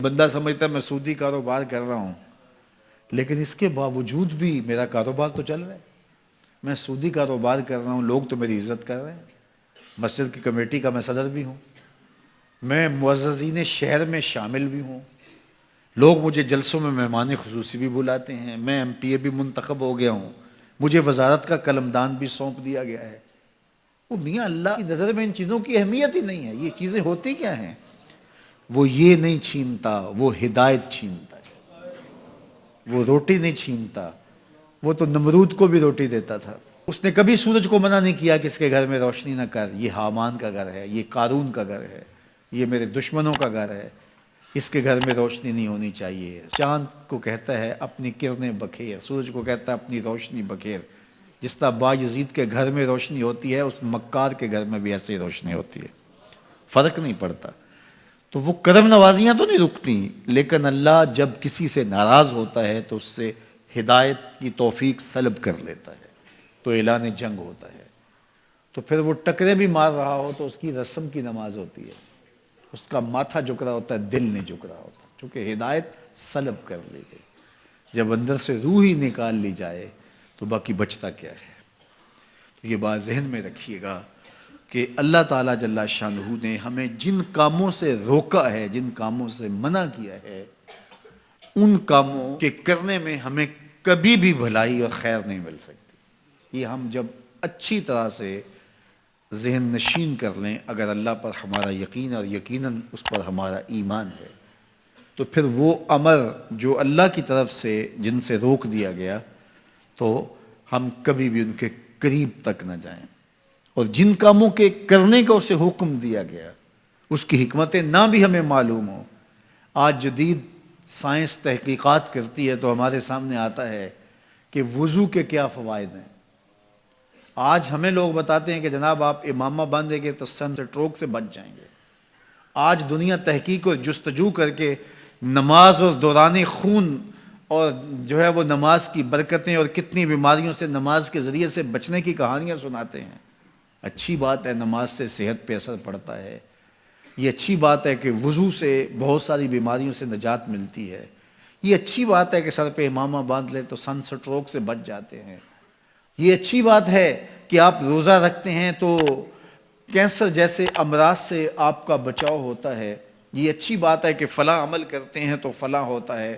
بندہ سمجھتا ہے میں سودی کاروبار کر رہا ہوں، لیکن اس کے باوجود بھی میرا کاروبار تو چل رہا ہے۔ میں سودی کاروبار کر رہا ہوں، لوگ تو میری عزت کر رہے ہیں، مسجد کی کمیٹی کا میں صدر بھی ہوں، میں معززین شہر میں شامل بھی ہوں، لوگ مجھے جلسوں میں مہمان خصوصی بھی بلاتے ہیں، میں ایم پی اے بھی منتخب ہو گیا ہوں، مجھے وزارت کا قلمدان بھی سونپ دیا گیا ہے۔ وہ میاں اللہ کی نظر میں ان چیزوں کی اہمیت ہی نہیں ہے۔ یہ چیزیں ہوتی کیا ہیں؟ وہ یہ نہیں چھینتا، وہ ہدایت چھینتا ہے۔ وہ روٹی نہیں چھینتا، وہ تو نمرود کو بھی روٹی دیتا تھا۔ اس نے کبھی سورج کو منع نہیں کیا کہ اس کے گھر میں روشنی نہ کر، یہ حامان کا گھر ہے، یہ قارون کا گھر ہے، یہ میرے دشمنوں کا گھر ہے، اس کے گھر میں روشنی نہیں ہونی چاہیے۔ چاند کو کہتا ہے اپنی کرنیں بکھیر، سورج کو کہتا ہے اپنی روشنی بکھیر۔ جس طرح باجزید کے گھر میں روشنی ہوتی ہے، اس مکار کے گھر میں بھی ایسی روشنی ہوتی ہے، فرق نہیں پڑتا۔ تو وہ کرم نوازیاں تو نہیں رکتی، لیکن اللہ جب کسی سے ناراض ہوتا ہے تو اس سے ہدایت کی توفیق سلب کر لیتا ہے، تو اعلان جنگ ہوتا ہے۔ تو پھر وہ ٹکرے بھی مار رہا ہو تو اس کی رسم کی نماز ہوتی ہے، اس کا ماتھا جھک رہا ہوتا ہے، دل نہیں جھک رہا ہوتا، چونکہ ہدایت سلب کر لی گئی۔ جب اندر سے روح ہی نکال لی جائے تو باقی بچتا کیا ہے؟ تو یہ بات ذہن میں رکھیے گا کہ اللہ تعالیٰ جل شانہ نے ہمیں جن کاموں سے روکا ہے، جن کاموں سے منع کیا ہے، ان کاموں کے کرنے میں ہمیں کبھی بھی بھلائی اور خیر نہیں مل سکتی۔ یہ ہم جب اچھی طرح سے ذہن نشین کر لیں، اگر اللہ پر ہمارا یقین اور یقیناً اس پر ہمارا ایمان ہے، تو پھر وہ امر جو اللہ کی طرف سے جن سے روک دیا گیا تو ہم کبھی بھی ان کے قریب تک نہ جائیں، اور جن کاموں کے کرنے کا اسے حکم دیا گیا اس کی حکمتیں نہ بھی ہمیں معلوم ہوں۔ آج جدید سائنس تحقیقات کرتی ہے تو ہمارے سامنے آتا ہے کہ وضو کے کیا فوائد ہیں۔ آج ہمیں لوگ بتاتے ہیں کہ جناب آپ امامہ باندھیں گے تو سن سٹروک سے بچ جائیں گے۔ آج دنیا تحقیق اور جستجو کر کے نماز اور دوران خون اور جو ہے وہ نماز کی برکتیں اور کتنی بیماریوں سے نماز کے ذریعے سے بچنے کی کہانیاں سناتے ہیں۔ اچھی بات ہے، نماز سے صحت پہ اثر پڑتا ہے، یہ اچھی بات ہے کہ وضو سے بہت ساری بیماریوں سے نجات ملتی ہے، یہ اچھی بات ہے کہ سر پہ امامہ باندھ لے تو سن سٹروک سے بچ جاتے ہیں، یہ اچھی بات ہے کہ آپ روزہ رکھتے ہیں تو کینسر جیسے امراض سے آپ کا بچاؤ ہوتا ہے، یہ اچھی بات ہے کہ فلاں عمل کرتے ہیں تو فلاں ہوتا ہے۔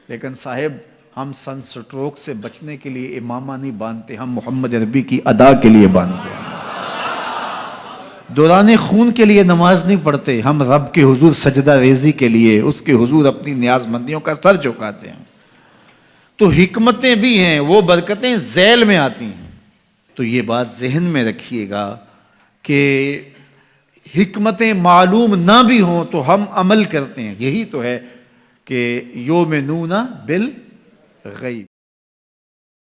لیکن صاحب، ہم سن سٹروک سے بچنے کے لیے امامہ نہیں باندھتے، ہم محمد عربی کی ادا کے لیے باندھتے ہیں۔ دوران خون کے لیے نماز نہیں پڑھتے، ہم رب کے حضور سجدہ ریزی کے لیے اس کے حضور اپنی نیاز مندیوں کا سر جھکاتے ہیں۔ تو حکمتیں بھی ہیں، وہ برکتیں ذیل میں آتی ہیں۔ تو یہ بات ذہن میں رکھیے گا کہ حکمتیں معلوم نہ بھی ہوں تو ہم عمل کرتے ہیں۔ یہی تو ہے کہ یومنون بالغیب۔